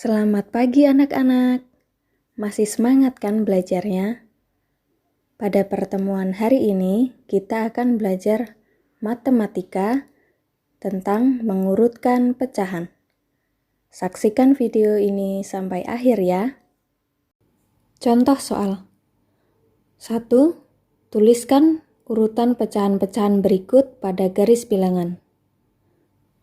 Selamat pagi anak-anak. Masih semangat kan belajarnya? Pada pertemuan hari ini, kita akan belajar matematika tentang mengurutkan pecahan. Saksikan video ini sampai akhir ya. Contoh soal. 1. Tuliskan urutan pecahan-pecahan berikut pada garis bilangan.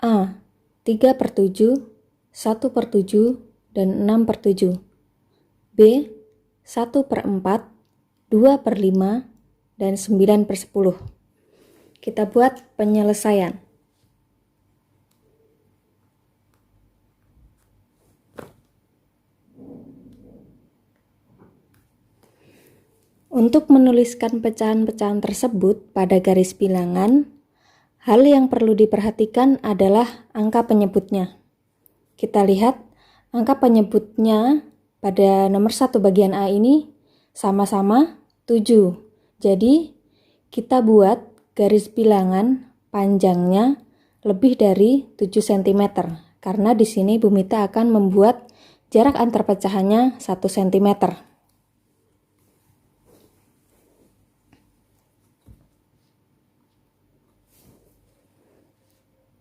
A. 3/7, 1/7, dan 6/7. B. 1/4, 2/5, dan 9/10. Kita buat penyelesaian. Untuk menuliskan pecahan-pecahan tersebut pada garis bilangan, hal yang perlu diperhatikan adalah angka penyebutnya. Kita lihat angka penyebutnya pada nomor 1 bagian A ini sama-sama 7. Jadi kita buat garis bilangan panjangnya lebih dari 7 cm karena di sini Bu Mita akan membuat jarak antar pecahannya 1 cm.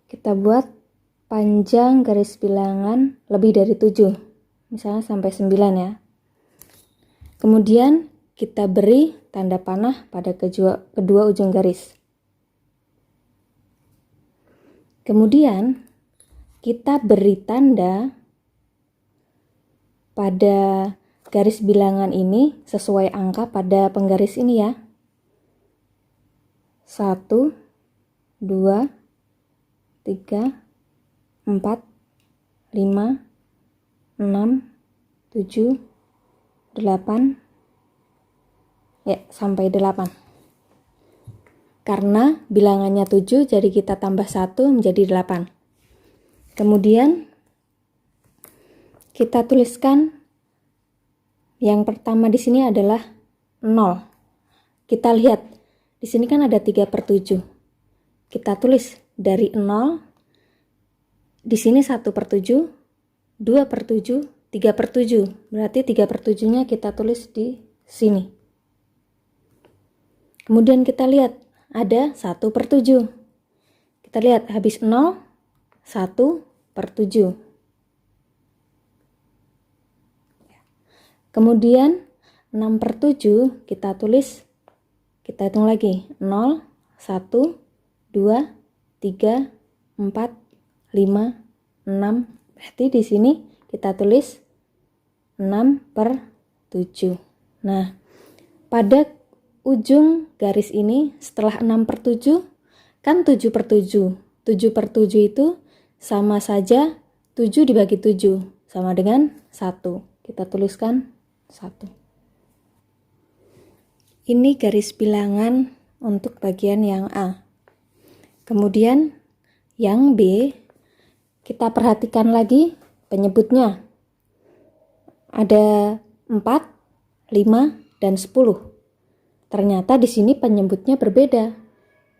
Kita buat panjang garis bilangan lebih dari 7, misalnya sampai 9 ya. Kemudian kita beri tanda panah pada kedua ujung garis. Kemudian kita beri tanda pada garis bilangan ini sesuai angka pada penggaris ini ya. 1, 2, 3, 4, 5, 6, 7, 8, ya sampai 8. Karena bilangannya 7, jadi kita tambah 1 menjadi 8. Kemudian kita tuliskan yang pertama di sini adalah 0. Kita lihat di sini kan ada 3/7. Kita tulis dari 0. Di sini 1/7, 2/7, 3/7. Berarti 3/7-nya kita tulis di sini. Kemudian kita lihat ada 1/7. Kita lihat habis 0, 1/7. Kemudian 6/7 kita tulis, kita hitung lagi. 0, 1, 2, 3, 4, 5, 6. Berarti di sini kita tulis 6/7. Nah, pada ujung garis ini setelah 6/7 kan 7/7. 7/7 itu sama saja 7 dibagi 7 sama dengan 1. Kita tuliskan 1. Ini garis bilangan untuk bagian yang A. Kemudian yang B, kita perhatikan lagi penyebutnya. Ada 4, 5, dan 10. Ternyata di sini penyebutnya berbeda.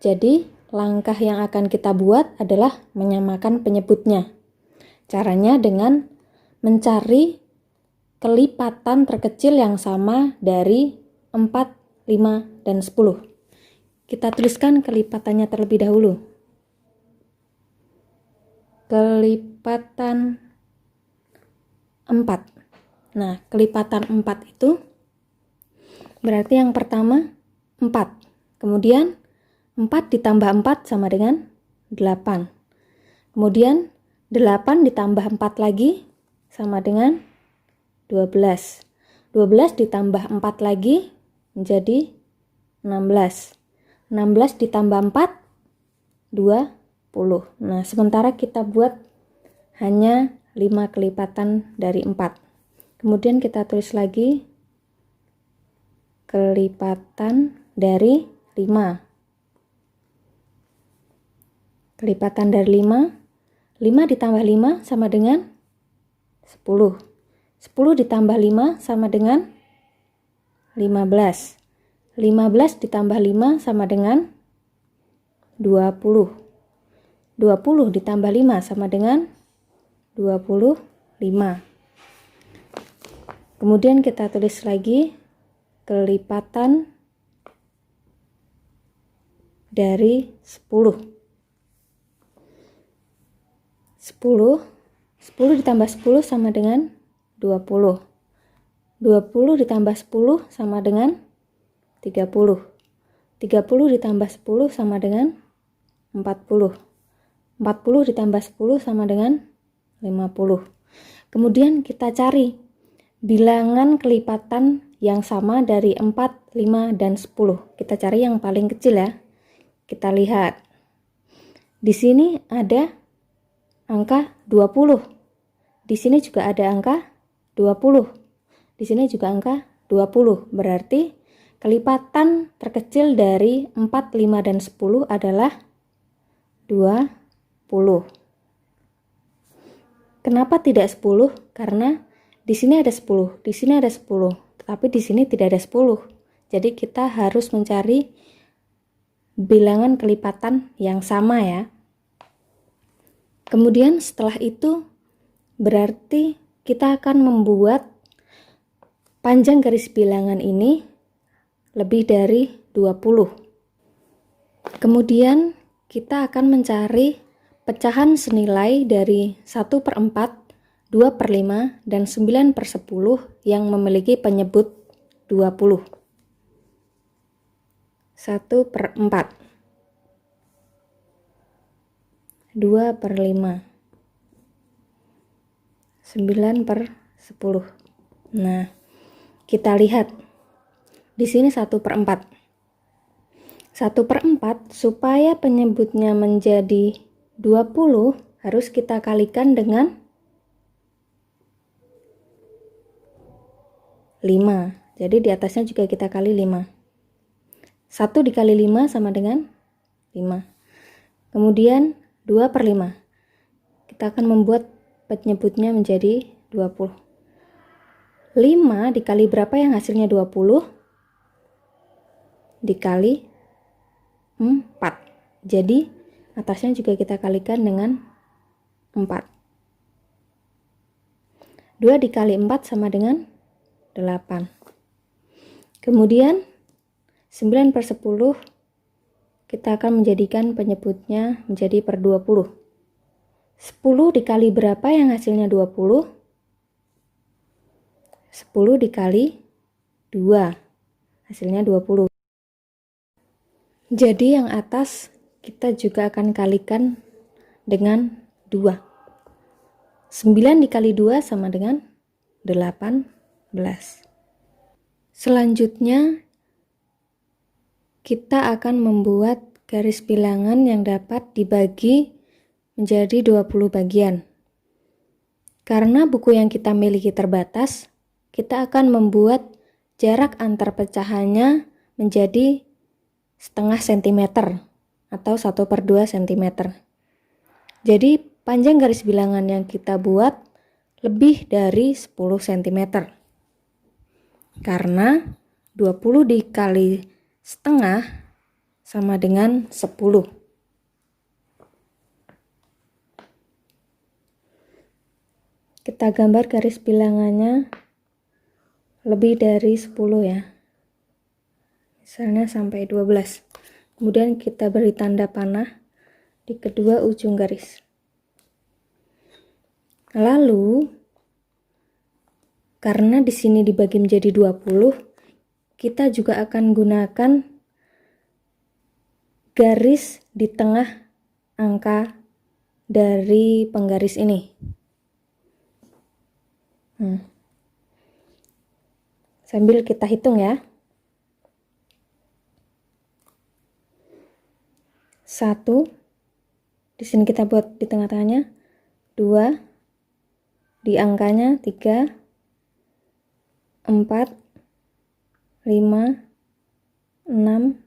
Jadi langkah yang akan kita buat adalah menyamakan penyebutnya. Caranya dengan mencari kelipatan terkecil yang sama dari 4, 5, dan 10. Kita tuliskan kelipatannya terlebih dahulu. Kelipatan 4. Nah, kelipatan 4 itu berarti yang pertama 4. Kemudian 4 ditambah 4 sama dengan 8. Kemudian 8 ditambah 4 lagi sama dengan 12. 12 ditambah 4 lagi menjadi 16. 16 ditambah 4, 20. Nah, sementara kita buat hanya 5 kelipatan dari 4. Kemudian kita tulis lagi kelipatan dari 5. Kelipatan dari 5. 5 ditambah 5 sama dengan 10. 10 ditambah 5 sama dengan 15. 15 ditambah 5 sama dengan 20. 20 ditambah 5 sama dengan 25. Kemudian kita tulis lagi kelipatan dari 10. 10 ditambah 10 sama dengan 20. 20 ditambah 10 sama dengan 30. 30 ditambah 10 sama dengan 40. 40 ditambah 10 sama dengan 50. Kemudian kita cari bilangan kelipatan yang sama dari 4, 5, dan 10. Kita cari yang paling kecil ya. Kita lihat. Di sini ada angka 20. Di sini juga ada angka 20. Di sini juga angka 20. Berarti kelipatan terkecil dari 4, 5, dan 10 adalah 20. Kenapa tidak 10? Karena di sini ada 10, di sini ada 10, tetapi di sini tidak ada 10. Jadi kita harus mencari bilangan kelipatan yang sama ya. Kemudian setelah itu berarti kita akan membuat panjang garis bilangan ini lebih dari 20. Kemudian kita akan mencari pecahan senilai dari 1/4, 2/5, dan 9/10 yang memiliki penyebut 20. 1/4, 2/5, 9/10. Nah, kita lihat di sini 1/4. 1/4 supaya penyebutnya menjadi 20 harus kita kalikan dengan 5. Jadi di atasnya juga kita kali 5. 1 dikali 5 sama dengan 5. Kemudian 2/5. Kita akan membuat penyebutnya menjadi 20. 5 dikali berapa yang hasilnya 20? Dikali 4. Jadi atasnya juga kita kalikan dengan 4. 2 dikali 4 sama dengan 8. Kemudian 9/10 kita akan menjadikan penyebutnya menjadi per 20. 10 dikali berapa yang hasilnya 20? 10 dikali 2 hasilnya 20. Jadi yang atas kita juga akan kalikan dengan 2. 9 dikali 2 sama dengan 18. Selanjutnya kita akan membuat garis bilangan yang dapat dibagi menjadi 20 bagian. Karena buku yang kita miliki terbatas, kita akan membuat jarak antar pecahannya menjadi setengah sentimeter atau 1/2 cm. Jadi panjang garis bilangan yang kita buat lebih dari 10 cm. Karena 20 dikali setengah sama dengan 10. Kita gambar garis bilangannya lebih dari 10 ya. Misalnya sampai 12. Kemudian kita beri tanda panah di kedua ujung garis. Lalu karena di sini dibagi menjadi 20, kita juga akan gunakan garis di tengah angka dari penggaris ini. Sambil kita hitung ya. 1, di sini kita buat di tengah-tengahnya. 2, di angkanya 3, 4, 5, 6,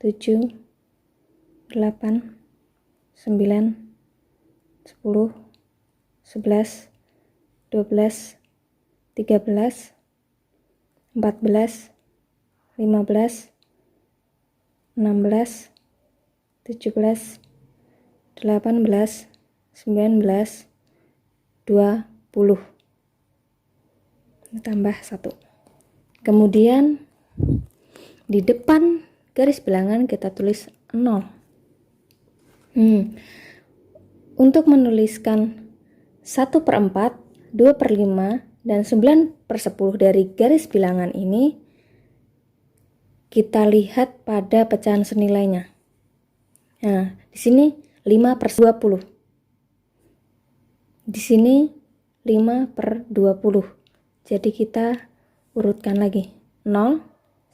7, 8, 9, 10, 11, 12, 13, 14, 15, 16, 17, 18, 19, 20. Tambah 1. Kemudian di depan garis bilangan kita tulis 0. Untuk menuliskan 1/4, 2/5, dan 9/10 dari garis bilangan ini, kita lihat pada pecahan senilainya. Nah, di sini 5/20. Di sini 5/20. Jadi kita urutkan lagi. 0,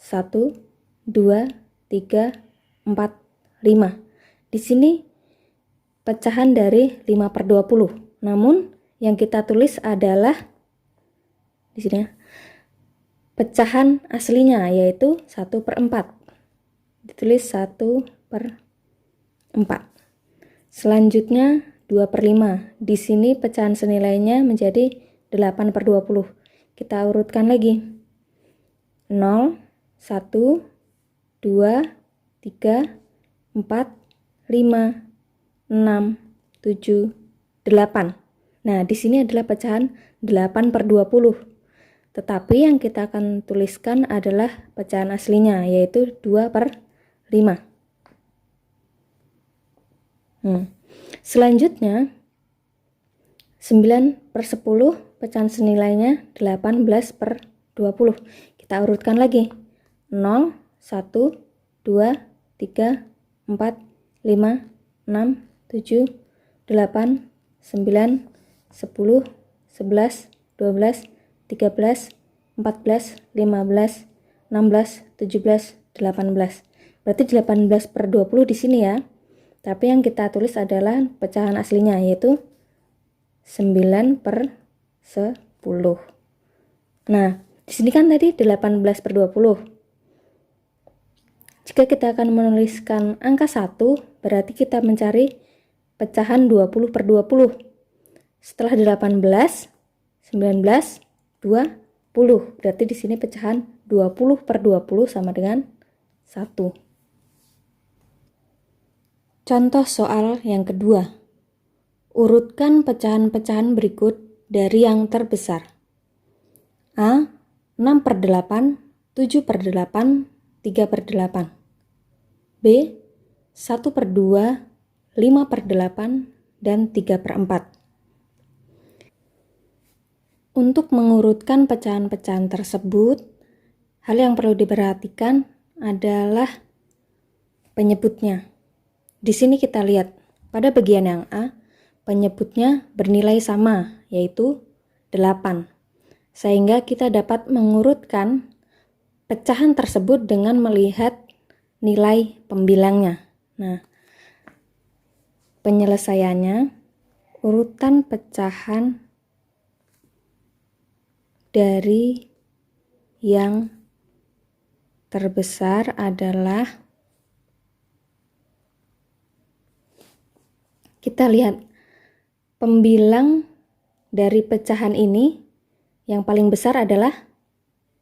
1, 2, 3, 4, 5. Di sini pecahan dari 5/20. Namun yang kita tulis adalah di sini pecahan aslinya, yaitu 1/4. Ditulis 1/4. Selanjutnya 2/5. Di sini pecahan senilainya menjadi 8/20. Kita urutkan lagi. 0, 1, 2, 3, 4, 5, 6, 7, 8. Nah, di sini adalah pecahan 8/20. Tetapi yang kita akan tuliskan adalah pecahan aslinya, yaitu 2/5. Selanjutnya 9/10, pecahan senilainya 18/20. Kita urutkan lagi. 0, 1, 2, 3, 4, 5, 6, 7, 8, 9, 10, 11, 12, 13, 14, 15, 16, 17, 18. Berarti 18/20 di sini ya. Tapi yang kita tulis adalah pecahan aslinya, yaitu 9/10. Nah, di sini kan tadi 18/20. Jika kita akan menuliskan angka 1, berarti kita mencari pecahan 20/20. Setelah 18, 19, 20. Berarti di sini pecahan 20/20 sama dengan 1. Contoh soal yang kedua. Urutkan pecahan-pecahan berikut dari yang terbesar. A. 6/8, 7/8, 3/8. B. 1/2, 5/8, dan 3/4. Untuk mengurutkan pecahan-pecahan tersebut, hal yang perlu diperhatikan adalah penyebutnya. Di sini kita lihat pada bagian yang A, penyebutnya bernilai sama, yaitu 8. Sehingga kita dapat mengurutkan pecahan tersebut dengan melihat nilai pembilangnya. Nah, penyelesaiannya, urutan pecahan dari yang terbesar adalah, kita lihat pembilang dari pecahan ini yang paling besar adalah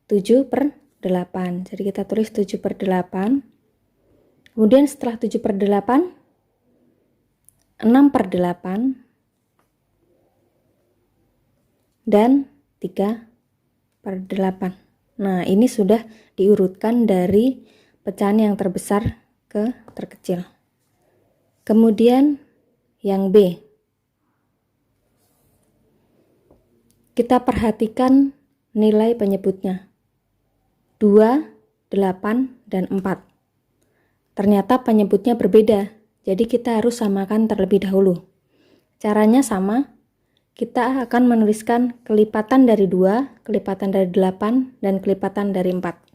7/8. Jadi kita tulis 7/8. Kemudian setelah 7/8, 6/8 dan 3/8. Nah, ini sudah diurutkan dari pecahan yang terbesar ke terkecil. Kemudian yang B, kita perhatikan nilai penyebutnya 2, 8, dan 4. Ternyata penyebutnya berbeda, jadi kita harus samakan terlebih dahulu. Caranya sama, kita akan menuliskan kelipatan dari 2, kelipatan dari 8, dan kelipatan dari 4.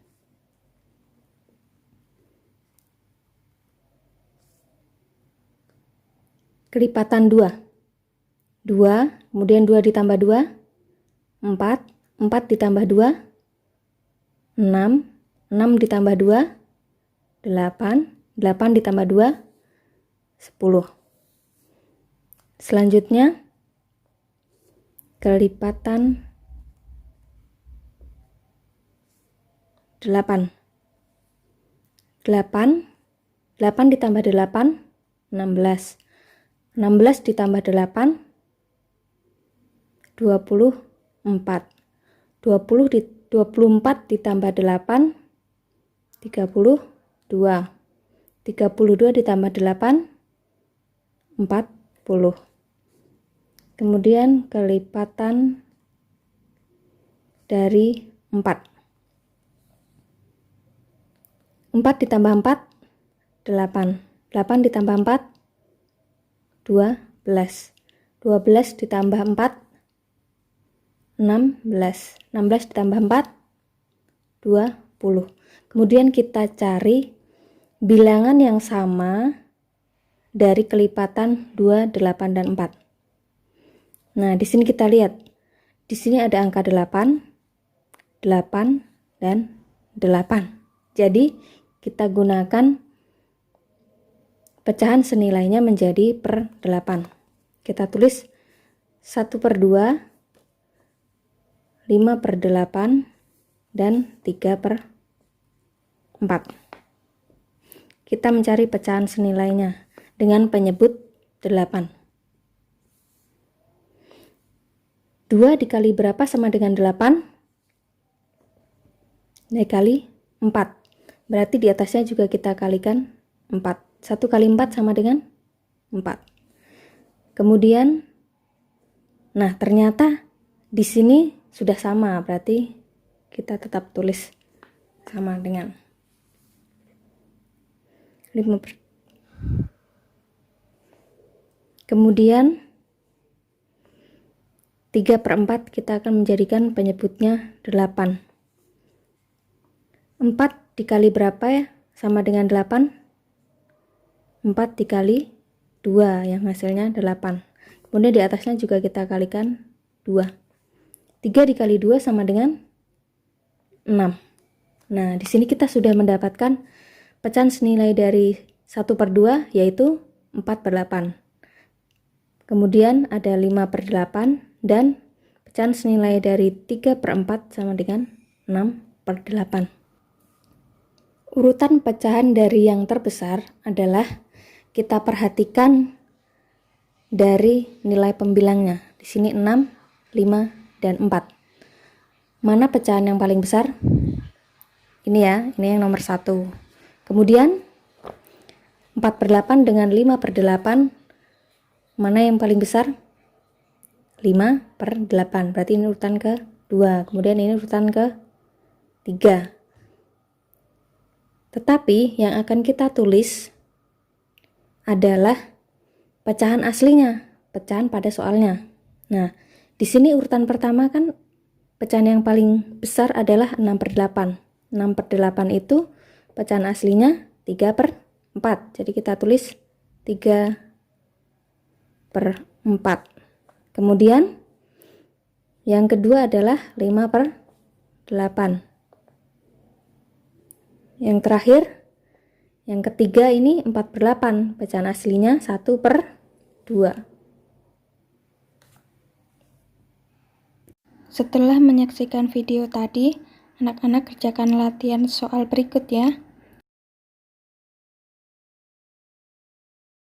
Kelipatan 2, kemudian 2 ditambah 2, 4, 4 ditambah 2, 6, 6 ditambah 2, 8, 8 ditambah 2, 10. Selanjutnya, kelipatan 8. 8 ditambah 8, 16. 16 ditambah 8, 24. 24 ditambah 8, 32. 32 ditambah 8, 40. Kemudian kelipatan dari 4. 4 ditambah 4, 8. 8 ditambah 4, 12. 12 ditambah 4, 16. 16 ditambah 4, 20. Kemudian kita cari bilangan yang sama dari kelipatan 2, 8, dan 4. Nah, di sini kita lihat. Di sini ada angka 8, 8, dan 8. Jadi, kita gunakan pecahan senilainya menjadi per 8. Kita tulis 1/2, 5/8, dan 3/4. Kita mencari pecahan senilainya dengan penyebut 8. 2 dikali berapa sama dengan 8? Dikali 4. Berarti di atasnya juga kita kalikan 4. 1 kali 4 sama dengan 4. Kemudian, nah ternyata di sini sudah sama, berarti kita tetap tulis sama dengan 5. Kemudian 3/4 kita akan menjadikan penyebutnya 8. 4 dikali berapa ya? Sama dengan 8. 4 dikali 2 yang hasilnya 8. Kemudian di atasnya juga kita kalikan 2. 3 dikali 2 sama dengan 6. Nah, di sini kita sudah mendapatkan pecahan senilai dari 1/2 yaitu 4/8. Kemudian ada 5/8 dan pecahan senilai dari 3/4 sama dengan 6/8. Urutan pecahan dari yang terbesar adalah kita perhatikan dari nilai pembilangnya. Di sini 6, 5, dan 4. Mana pecahan yang paling besar? Ini ya, ini yang nomor 1. Kemudian 4/8 dengan 5/8, mana yang paling besar? 5/8. Berarti ini urutan ke-2. Kemudian ini urutan ke-3. Tetapi yang akan kita tulis adalah pecahan aslinya, pecahan pada soalnya. Nah, di sini urutan pertama kan pecahan yang paling besar adalah 6/8. 6/8 itu pecahan aslinya 3/4. Jadi kita tulis 3/4. Kemudian yang kedua adalah 5/8. Yang terakhir, yang ketiga ini 4/8. Pecahan aslinya 1/2. Setelah menyaksikan video tadi, anak-anak kerjakan latihan soal berikut ya.